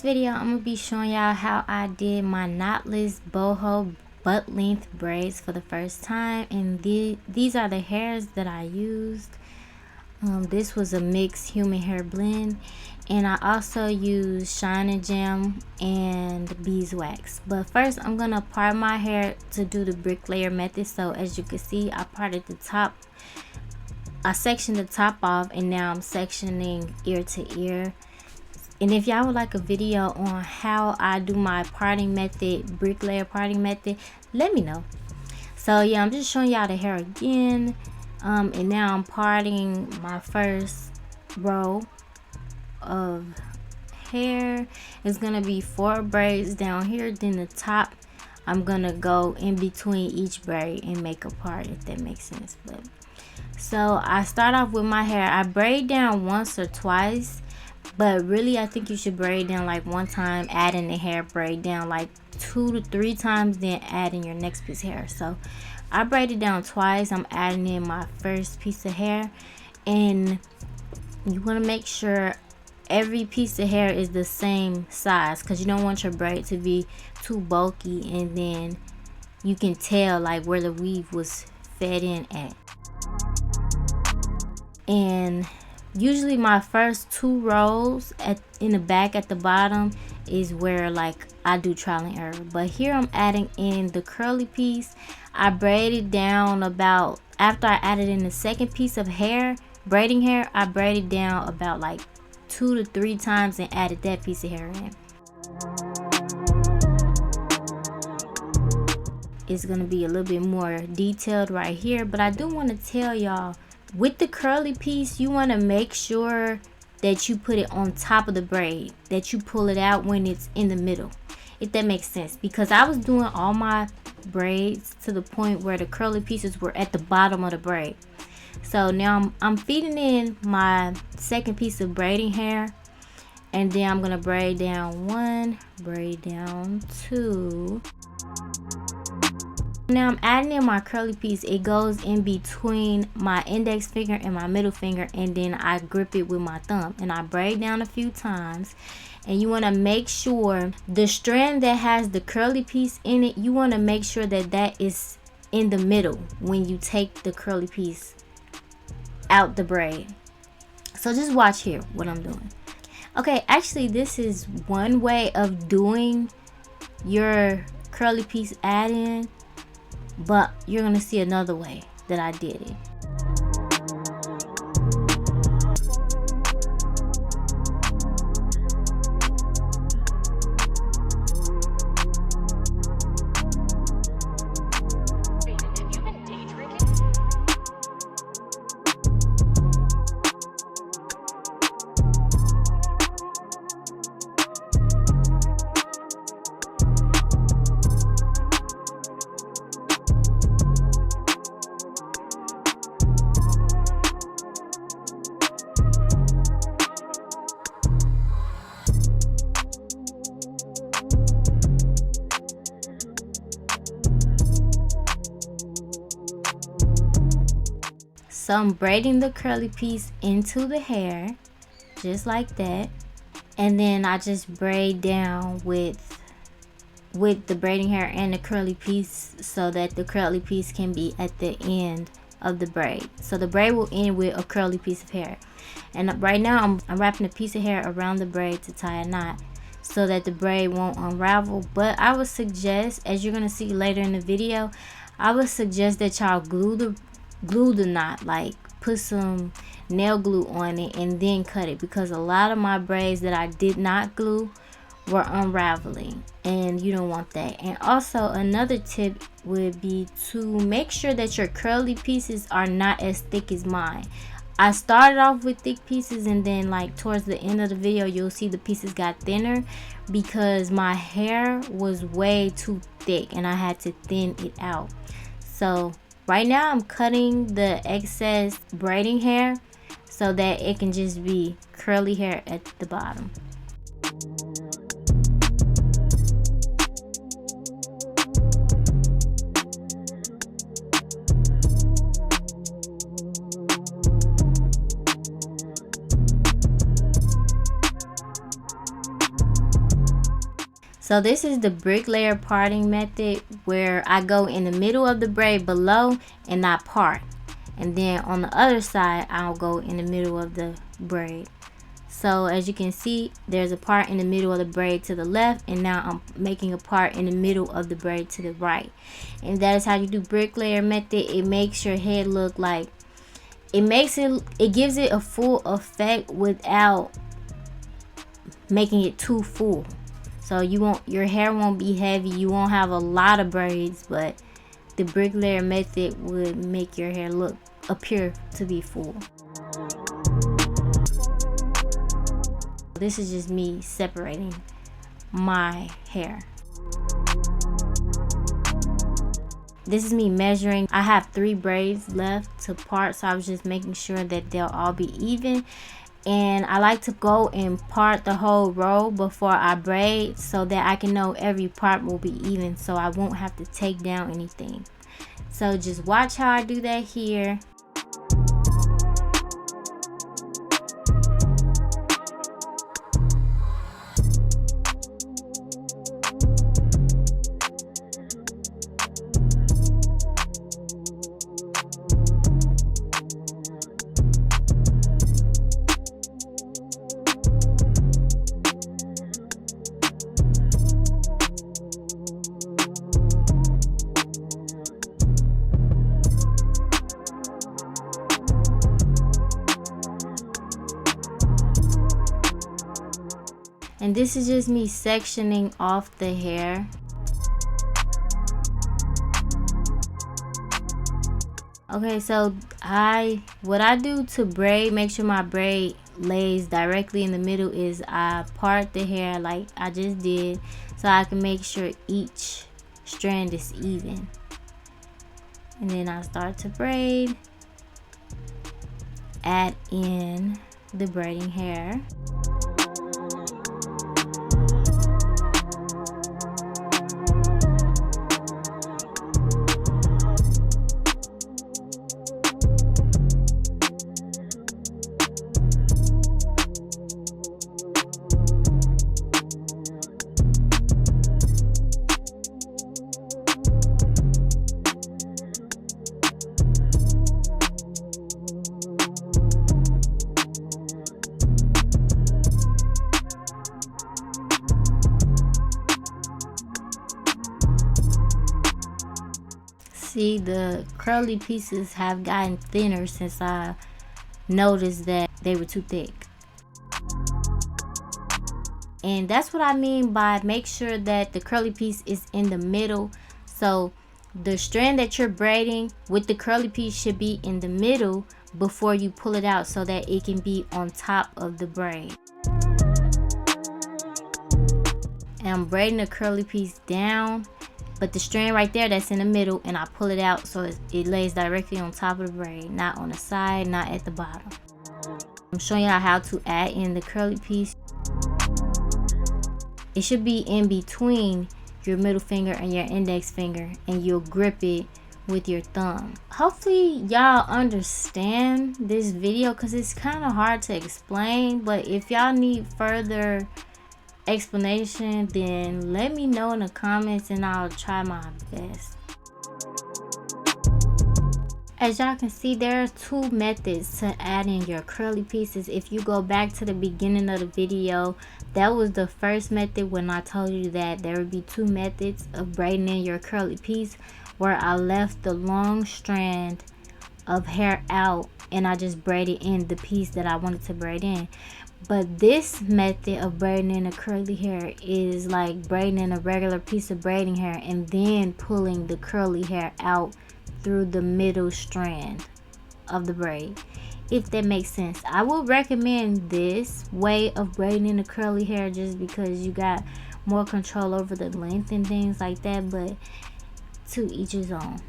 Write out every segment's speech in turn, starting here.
this video, I'm gonna be showing y'all how I did my knotless boho butt length braids for the first time, and these are the hairs that I used. This was a mixed human hair blend, and I also used shine and jam and beeswax. But first, I'm gonna part my hair to do the bricklayer method. So as you can see, I parted the top. I sectioned the top off, and now I'm sectioning ear to ear. And if y'all would like a video on how I do my parting method, bricklayer parting method, let me know. So yeah, I'm just showing y'all the hair again. And now I'm parting my first row of hair. It's gonna be 4 braids down here. Then the top, I'm gonna go in between each braid and make a part, if that makes sense. But so I start off with my hair. I braid down once or twice, but really I think you should braid down like one time, add in the hair, braid down like 2 to 3 times, then add in your next piece of hair. So I braided down twice. I'm adding in my first piece of hair, and you want to make sure every piece of hair is the same size, because you don't want your braid to be too bulky and then you can tell like where the weave was fed in at. And usually my first 2 rows in the back at the bottom is where like I do trial and error. But here I'm adding in the curly piece. I braided down about, after I added in the second piece of hair, braiding hair, I braided down about like 2 to 3 times and added that piece of hair in. It's gonna be a little bit more detailed right here, but I do want to tell y'all, with the curly piece, you want to make sure that you put it on top of the braid, that you pull it out when it's in the middle, if that makes sense. Because I was doing all my braids to the point where the curly pieces were at the bottom of the braid. So now I'm feeding in my second piece of braiding hair, and then I'm gonna braid down 1, braid down 2. Now I'm adding in my curly piece. It goes in between my index finger and my middle finger, and then I grip it with my thumb and I braid down a few times. And you want to make sure the strand that has the curly piece in it, you want to make sure that that is in the middle when you take the curly piece out the braid. So just watch here what I'm doing. Okay, actually this is one way of doing your curly piece add-in, but you're gonna see another way that I did it. So I'm braiding the curly piece into the hair, just like that. And then I just braid down with the braiding hair and the curly piece, so that the curly piece can be at the end of the braid. So the braid will end with a curly piece of hair. And right now I'm wrapping a piece of hair around the braid to tie a knot so that the braid won't unravel. But I would suggest, as you're gonna see later in the video, I would suggest that y'all glue the knot, like put some nail glue on it and then cut it, because a lot of my braids that I did not glue were unraveling, and you don't want that. And also another tip would be to make sure that your curly pieces are not as thick as mine. I started off with thick pieces, and then like towards the end of the video you'll see the pieces got thinner because my hair was way too thick and I had to thin it out. So right now I'm cutting the excess braiding hair so that it can just be curly hair at the bottom. So this is the bricklayer parting method, where I go in the middle of the braid below and I part. And then on the other side, I'll go in the middle of the braid. So as you can see, there's a part in the middle of the braid to the left, and now I'm making a part in the middle of the braid to the right. And that is how you do bricklayer method. It makes your head look like, it gives it a full effect without making it too full. So your hair won't be heavy, you won't have a lot of braids, but the bricklayer method would make your hair appear to be full. This is just me separating my hair. This is me measuring. I have 3 braids left to part, so I was just making sure that they'll all be even. And I like to go and part the whole row before I braid, so that I can know every part will be even, so I won't have to take down anything. So just watch how I do that here. And this is just me sectioning off the hair. Okay, so what I do to braid, make sure my braid lays directly in the middle, is I part the hair like I just did, so I can make sure each strand is even. And then I start to braid, add in the braiding hair. See, the curly pieces have gotten thinner since I noticed that they were too thick. And that's what I mean by make sure that the curly piece is in the middle. So the strand that you're braiding with the curly piece should be in the middle before you pull it out, so that it can be on top of the braid. And I'm braiding the curly piece down, but the strand right there that's in the middle, and I pull it out so it lays directly on top of the braid, not on the side, not at the bottom. I'm showing y'all how to add in the curly piece. It should be in between your middle finger and your index finger, and you'll grip it with your thumb. Hopefully y'all understand this video, because it's kind of hard to explain, but if y'all need further explanation, then let me know in the comments and I'll try my best. As y'all can see, there are 2 methods to add in your curly pieces. If you go back to the beginning of the video, that was the first method when I told you that there would be 2 methods of braiding in your curly piece, where I left the long strand of hair out and I just braided in the piece that I wanted to braid in. But this method of braiding in a curly hair is like braiding in a regular piece of braiding hair and then pulling the curly hair out through the middle strand of the braid, if that makes sense. I will recommend this way of braiding in the curly hair just because you got more control over the length and things like that, but to each his own.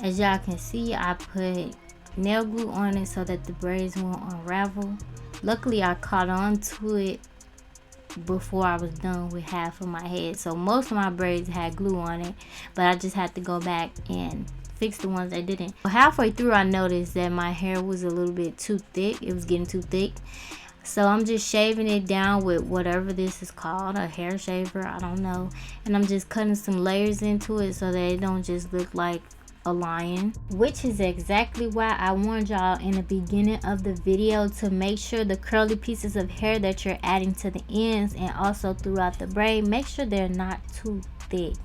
As y'all can see, I put nail glue on it so that the braids won't unravel. Luckily, I caught on to it before I was done with half of my head, so most of my braids had glue on it, but I just had to go back and fix the ones that didn't. Halfway through, I noticed that my hair was a little bit too thick. It was getting too thick, so I'm just shaving it down with whatever this is called, a hair shaver, I don't know, and I'm just cutting some layers into it so that it don't just look like a lion, which is exactly why I warned y'all in the beginning of the video to make sure the curly pieces of hair that you're adding to the ends and also throughout the braid, make sure they're not too thick.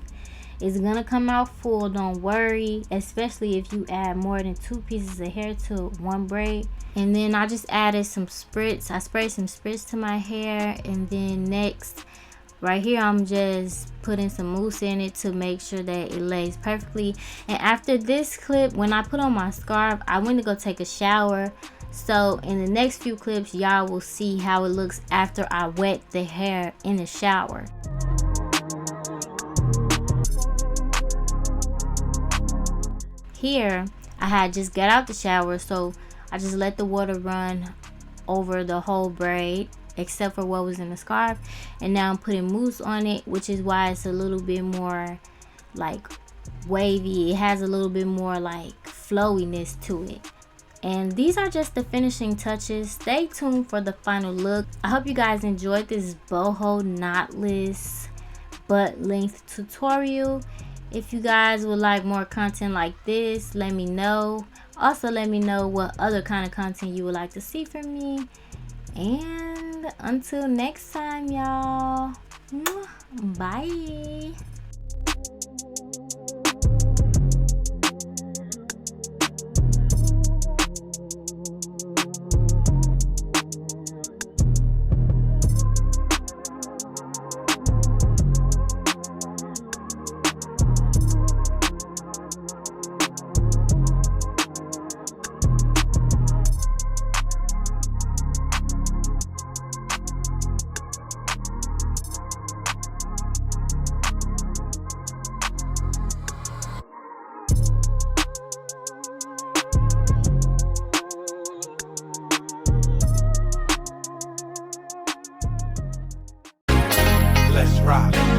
It's gonna come out full, don't worry, especially if you add more than 2 pieces of hair to one braid. And then I just added some spritz. I sprayed some spritz to my hair, and then next right here I'm just putting some mousse in it to make sure that it lays perfectly. And after this clip, when I put on my scarf, I went to go take a shower, so in the next few clips y'all will see how it looks after I wet the hair in the shower. Here I had just got out the shower, so I just let the water run over the whole braid except for what was in the scarf, and now I'm putting mousse on it, which is why it's a little bit more like wavy. It has a little bit more like flowiness to it. And these are just the finishing touches. Stay tuned for the final look. I hope you guys enjoyed this boho knotless butt length tutorial. If you guys would like more content like this, let me know. Also, let me know what other kind of content you would like to see from me. And until next time, y'all. Bye. Let's rock.